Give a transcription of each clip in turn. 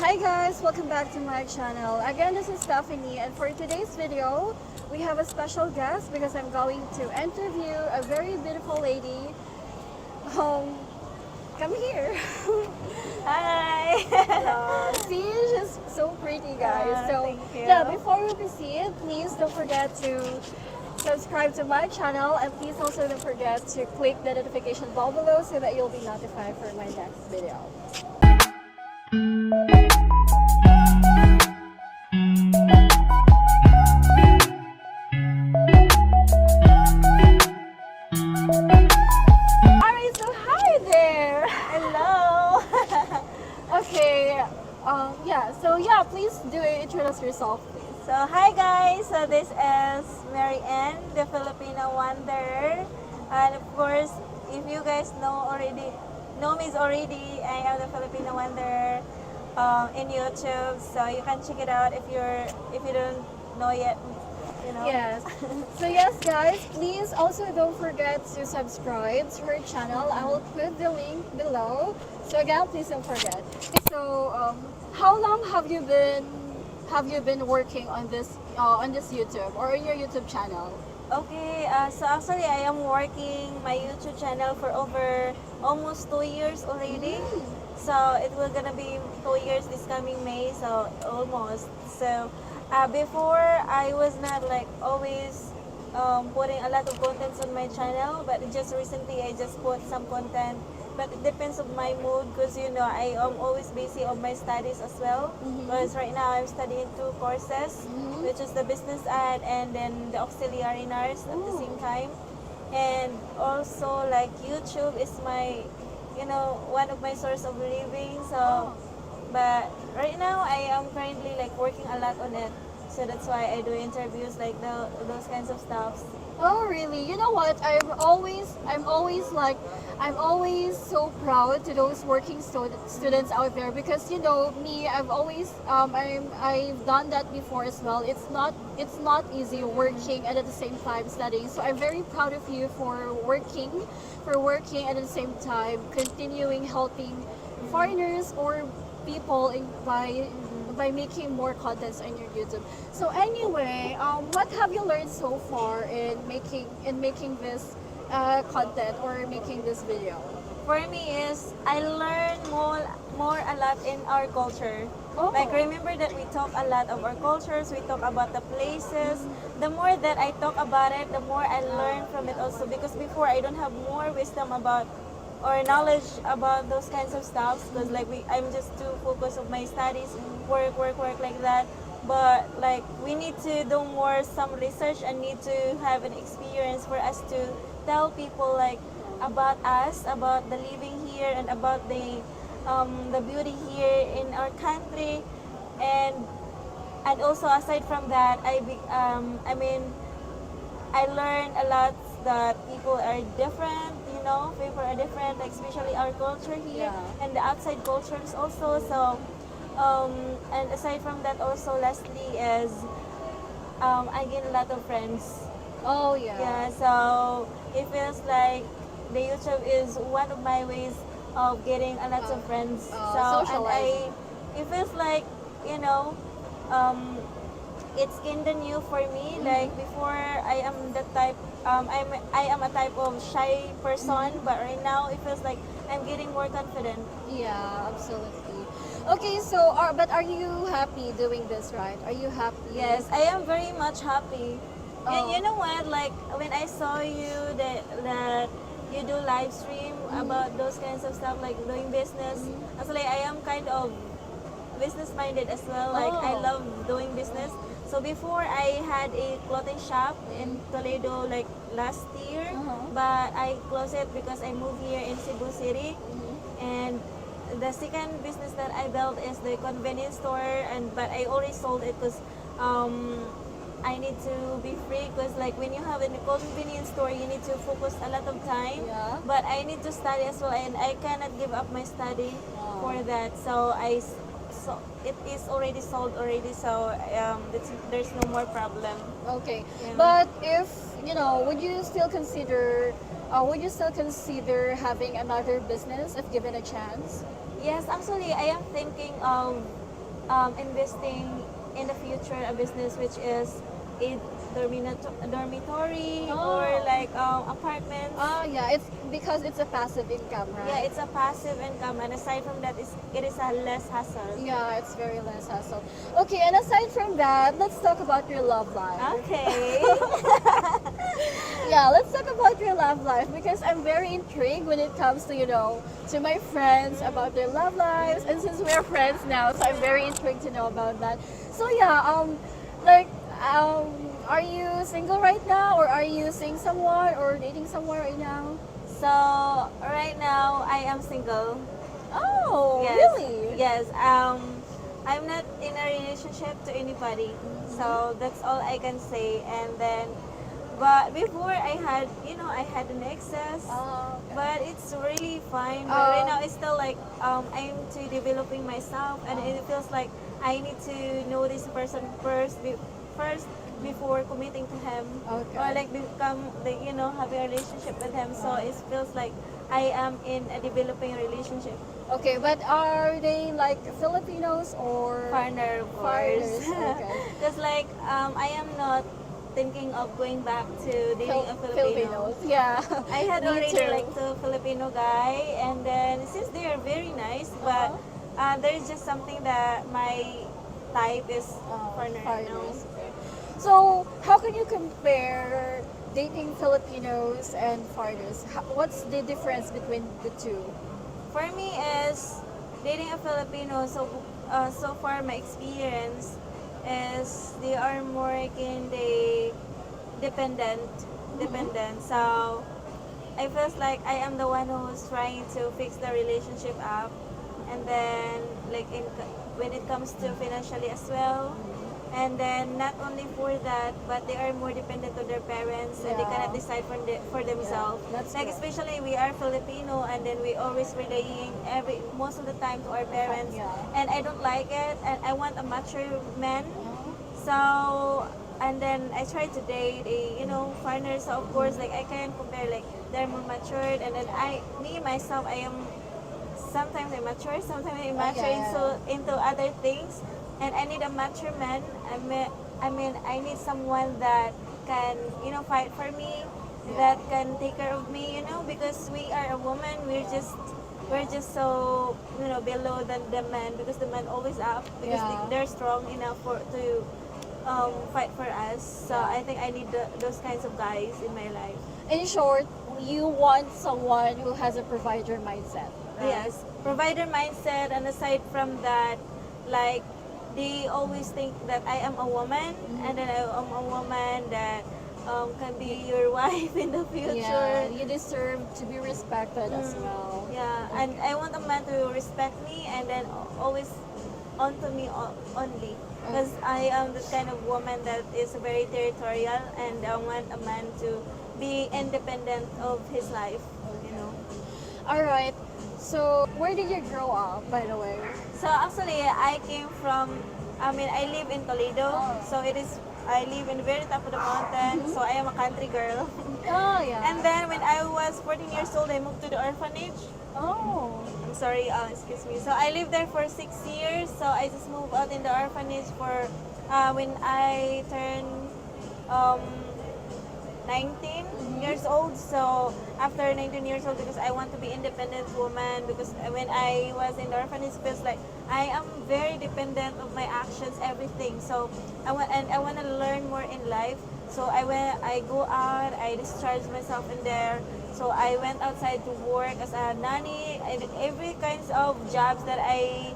Hi guys, welcome back to my channel. Again, this is Stephanie, and for today's video, we have a special guest because I'm going to interview a very beautiful lady. Come here. Hi! See, she's so pretty, guys. So, thank you. yeah, before we proceed, please don't forget to subscribe to my channel, and please also don't forget to click the notification bell below so that you'll be notified for my next video. Alright, so hi there. Hello! Okay, please do introduce yourself, please. So, hi guys! So, this is Mary Ann, the Filipino Wonder. And of course, if you guys know me already, I am the Filipino Wonder in YouTube. So, you can check it out if you don't know yet. Yes. So yes, guys, please also don't forget to subscribe to her channel. I will put the link below. So again, please don't forget. So, how long have you been working on this YouTube or in your YouTube channel? Okay, so actually I am working my YouTube channel for over almost 2 years already. So it will gonna be 2 years this coming May, so almost. So before I was not like always putting a lot of contents on my channel, but just recently I just put some content. But it depends on my mood because I am always busy on my studies as well. Because right now I'm studying 2 courses, which is the business ad and then the auxiliary nurse at the same time. And also like YouTube is my one of my source of living. So but right now I am currently like working a lot on it. So that's why I do interviews like those kinds of stuff. Oh really? You know what? I'm always so proud to those working students out there because me, I've done that before as well. It's not easy working and at the same time studying. So I'm very proud of you for working and at the same time continuing helping foreigners or people by making more contents on your YouTube. So anyway, what have you learned so far in making this content or making this video? For me is I learn more a lot in our culture. Oh. Like remember that we talk a lot of our cultures, we talk about the places. The more that I talk about it, the more I learn from it also because before I don't have more wisdom about or knowledge about those kinds of stuff because like I'm just too focused on my studies, work like that. But like we need to do more some research and need to have an experience for us to tell people like about us, about the living here and about the beauty here in our country. And also aside from that, I learned a lot that people are different, people are different, like especially our culture here and the outside cultures also. So, and aside from that also, lastly is I gain a lot of friends. Oh yeah. Yeah, so it feels like the YouTube is one of my ways of getting a lot of friends. So, socializing. It feels like, it's kinda new for me. Like before, I am the type, I am a type of shy person, but right now it feels like I'm getting more confident. Yeah, absolutely. Okay, so but are you happy doing this, right? Are you happy? Yes, I am very much happy. And Oh. you know what? Like when I saw you that you do live stream about those kinds of stuff, like doing business. Actually, I am kind of business minded as well. Like I Oh. love doing business. So before I had a clothing shop in Toledo like last year, but I closed it because I moved here in Cebu City. And the second business that I built is the convenience store, but I already sold it because I need to be free because like when you have a convenience store, you need to focus a lot of time. Yeah. But I need to study as well, and I cannot give up my study for that. So it is already sold already. So there's no more problem. Okay. Yeah. But if would you still consider having another business if given a chance? Yes, actually, I am thinking of investing in the future a business which is a dormitory Oh. or like apartments. Yeah, it's because it's a passive income, right? Yeah, it's a passive income, and aside from that, it is a less hassle. Yeah, it's very less hassle. Okay, and aside from that, let's talk about your love life. Okay. Yeah, let's talk about your love life because I'm very intrigued when it comes to, to my friends about their love lives. And since we're friends now, so I'm very intrigued to know about that. So yeah, like, are you single right now, or are you seeing someone or dating someone right now? So right now I am single. Oh, Yes. really? Yes. I'm not in a relationship to anybody. So that's all I can say. And then, but before I had an excess. Okay. But it's really fine. But right now Um, it's still like I'm to developing myself, and it feels like I need to know this person first before committing to him, Okay. or like become like having a relationship with him. So it feels like I am in a developing relationship. Okay, but are they like Filipinos or Partner, of foreigners? course. Okay. Because like I am not thinking of going back to dating a Filipino. Filipinos, yeah. I had Me already too. like two Filipino guy, and then since they are very nice, but there's just something that my type is foreigner. Foreigners. Okay. So, how can you compare dating Filipinos and foreigners? What's the difference between the two? For me, is dating a Filipino. So far my experience is they are more they dependent, dependent. So I feels like I am the one who's trying to fix the relationship up, and then like when it comes to financially as well, and then not only for that, but they are more dependent on their parents, and they Yeah. cannot decide for themselves. that's Like good. especially we are Filipino, and then we always relying most of the time to our parents, Yeah. and I don't like it, and I want a mature man. Uh-huh. So, and then I tried to date a foreigner. So of course, like I can compare, like they're more matured, and then me myself, I am sometimes immature, sometimes immature Yeah. into other things, and I need a mature man. I need someone that can fight for me, that can take care of me. Because we are a woman, we're just so below than the man, because the man always up, because Yeah. they're strong enough to fight for us. So I think I need those kinds of guys in my life. In short, you want someone who has a provider mindset. Right? Yes, provider mindset, and aside from that, like they always think that I am a woman, and then I am a woman that can be your wife in the future. Yeah, you deserve to be respected as well. Yeah, and I want a man to respect me, and then always onto me only. Because I am the kind of woman that is very territorial, and I want a man to be independent of his life. All right. So, where did you grow up, by the way? So actually, I came from, I live in Toledo. So I live in the very top of the mountain. So I am a country girl. Oh, yeah. And then when I was 14 years old, I moved to the orphanage. Oh. I'm sorry, excuse me. So I lived there for 6 years. So I just moved out in the orphanage for when I turned um, 19 years old. So after 19 years old, because I want to be independent woman, because when I was in the orphanage, it feels like I am very dependent of my actions, everything. So I want to learn more in life. So I go out, I discharge myself in there. So I went outside to work as a nanny, and every kinds of jobs that I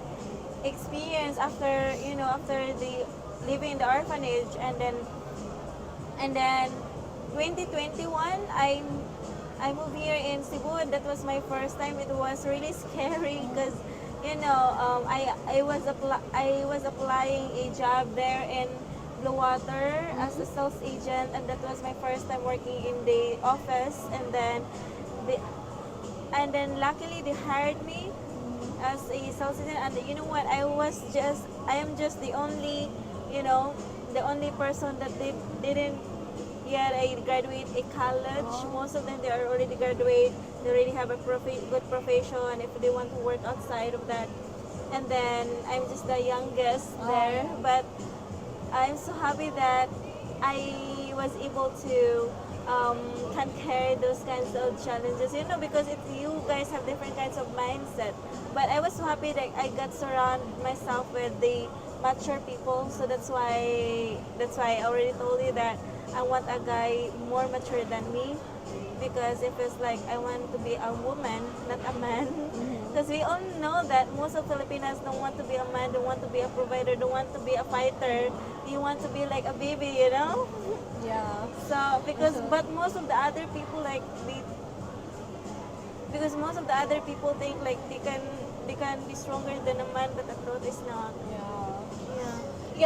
experienced after the living in the orphanage. And then 2021, I moved here in Cebu, and that was my first time. It was really scary because I was applying a job there in Blue Water as a sales agent, and that was my first time working in the office. And then luckily they hired me as a sales agent. And you know what, I am just the only person that they didn't yet graduate a college. Most of them, they are already graduate, they already have a good profession. If they want to work outside of that, and then I'm just the youngest there. yeah. But I'm so happy that I was able to conquer those kinds of challenges, because you guys have different kinds of mindset. But I was so happy that I got surround myself with the mature people. So that's why I already told you that I want a guy more mature than me, because if it's like I want to be a woman, not a man. Because we all know that most of Filipinas don't want to be a man, don't want to be a provider, don't want to be a fighter. You want to be like a baby. Yeah. So Also- but most of the other people because most of the other people think like they can be stronger than a man, but the truth is not. Yeah. Yeah.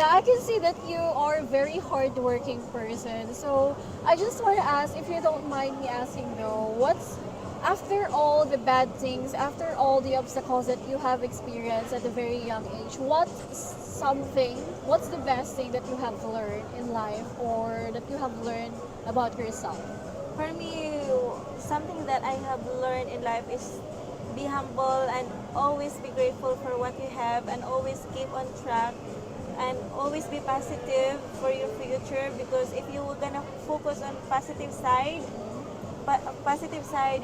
Yeah, I can see that you are a very hardworking person. So I just want to ask, if you don't mind me asking though, what's after all the bad things, after all the obstacles that you have experienced at a very young age, what's the best thing that you have learned in life or that you have learned about yourself? For me, something that I have learned in life is be humble and always be grateful for what you have, and always keep on track, and always be positive for your future, because if you were gonna focus on positive side,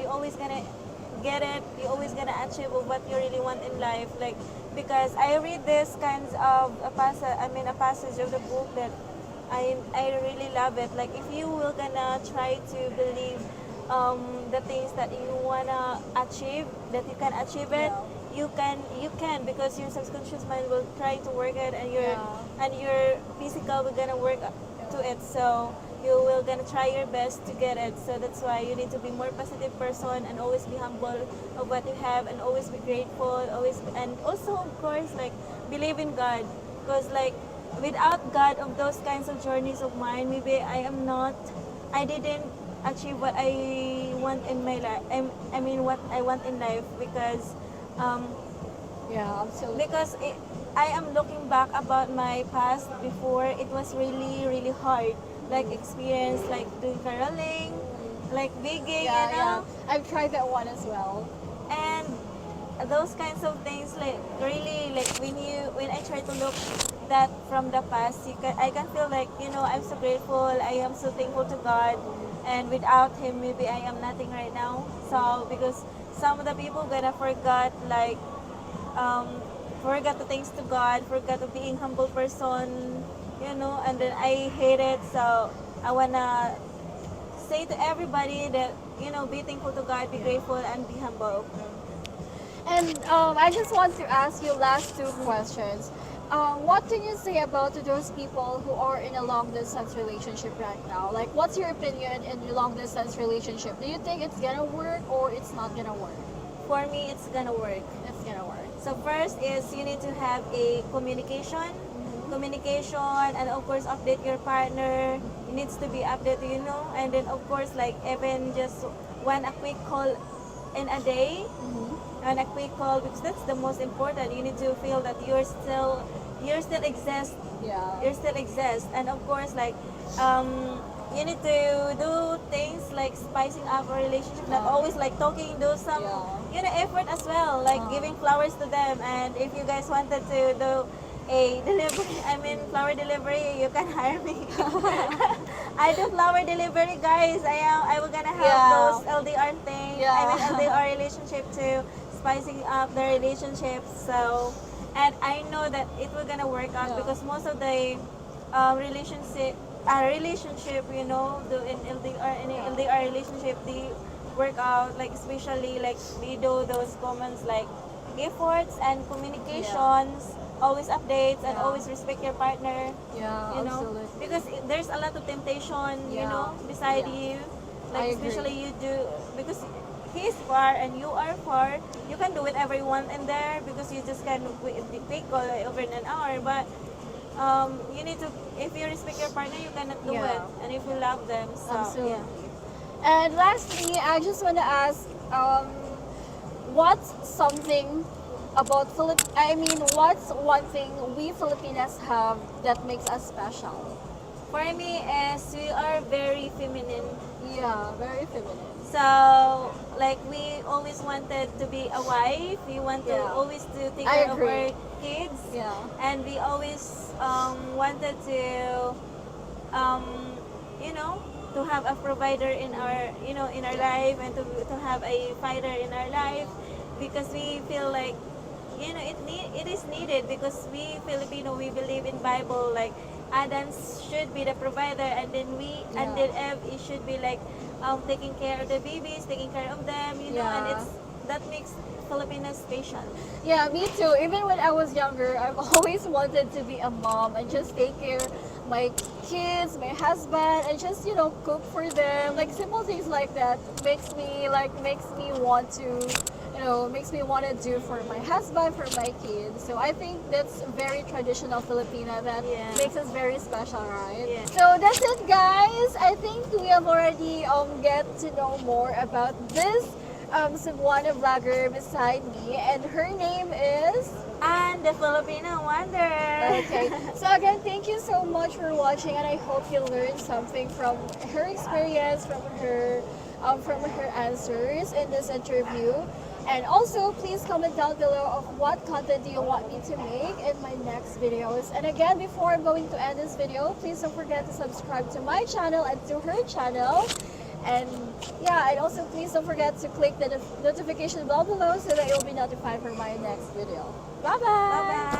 you're always gonna get it, you're always gonna achieve what you really want in life. Like, because I read this kinds of a passage of the book that I really love it. Like, if you will gonna try to believe the things that you wanna achieve, that you can achieve it, Yeah. you can, because your subconscious mind will try to work it, and your Yeah. and your physical will gonna work to it. So you will gonna try your best to get it. So that's why you need to be more positive person, and always be humble of what you have, and always be grateful, and also of course, like, believe in God, because like without God of those kinds of journeys of mine, maybe I didn't achieve what I want in my life. I mean what I want in life, because um, Yeah, absolutely. I am looking back about my past before. It was really really hard, like experience, like doing caroling, like digging, Yeah, yeah. I've tried that one as well. and those kinds of things, like, really, like, when I try to look that from the past, I can feel like, I'm so grateful, I am so thankful to God, and without him, maybe I am nothing right now. So because some of the people gonna forgot, like, um, forgot the thanks to God, forgot to being humble person, and then I hate it. So I wanna say to everybody that, be thankful to God, be grateful, and be humble. And I just want to ask you last two questions. What can you say about those people who are in a long distance relationship right now? Like, what's your opinion in a long distance relationship? Do you think it's gonna work or it's not gonna work? For me, it's gonna work. It's gonna work. So first is you need to have a communication, and of course update your partner. It needs to be updated, and then of course, like, even just a quick call in a day, and a quick call, because that's the most important. You need to feel that you're still exist, Yeah. and of course, like, you need to do things like spicing up a relationship, not always like talking, do some effort as well, like giving flowers to them. And if you guys wanted to do a delivery, flower delivery, you can hire me. I do flower delivery, guys. I will gonna help Yeah. those LDR things. Yeah. LDR relationship to spicing up the relationship. So, and I know that it will gonna work out, Yeah. because most of the relationship, in LDR relationship, they work out, like, especially like they do those comments like efforts and communications, always updates, and Yeah. always respect your partner. Yeah, absolutely. Because there's a lot of temptation, Yeah. beside Yeah. you, I like, agree. especially you do, because he's far and you are far. You can do whatever you want in there, because you just can quick call over in an hour. But you need to, if you respect your partner, you cannot do Yeah. it, and if you love them. So Absolutely. yeah. And lastly, I just want to ask, what's something about what's one thing we Filipinas have that makes us special? For me, is we are very feminine. Yeah, very feminine. So like we always wanted to be a wife. We want to Yeah. always to take I care of agree. our kids. Yeah. And we always wanted to um, you know, to have a provider in our, you know, in our life, and to have a fighter in our life, because we feel like, you know, it is needed, because we Filipino, we believe in Bible, like Adam should be the provider, and then and then Eve, it should be like taking care of the babies, taking care of them, you know, and Yeah. it's that makes Filipinos special. Yeah, me too. Even when I was younger, I've always wanted to be a mom and just take care my kids, my husband, and just cook for them. Like simple things like that makes me want to makes me want to do for my husband, for my kids. So I think that's very traditional Filipina that Yeah. makes us very special, right? Yeah. So that's it, guys. I think we have already get to know more about this Cebuana vlogger beside me, and her name is. And the Filipino wonder. Okay. So again, thank you so much for watching, and I hope you learned something from her experience, from her answers in this interview. And also, please comment down below of what content do you want me to make in my next videos. And again, before I'm going to end this video, please don't forget to subscribe to my channel and to her channel. And yeah, and also please don't forget to click the notification bell below so that you'll be notified for my next video. Bye bye! Bye bye.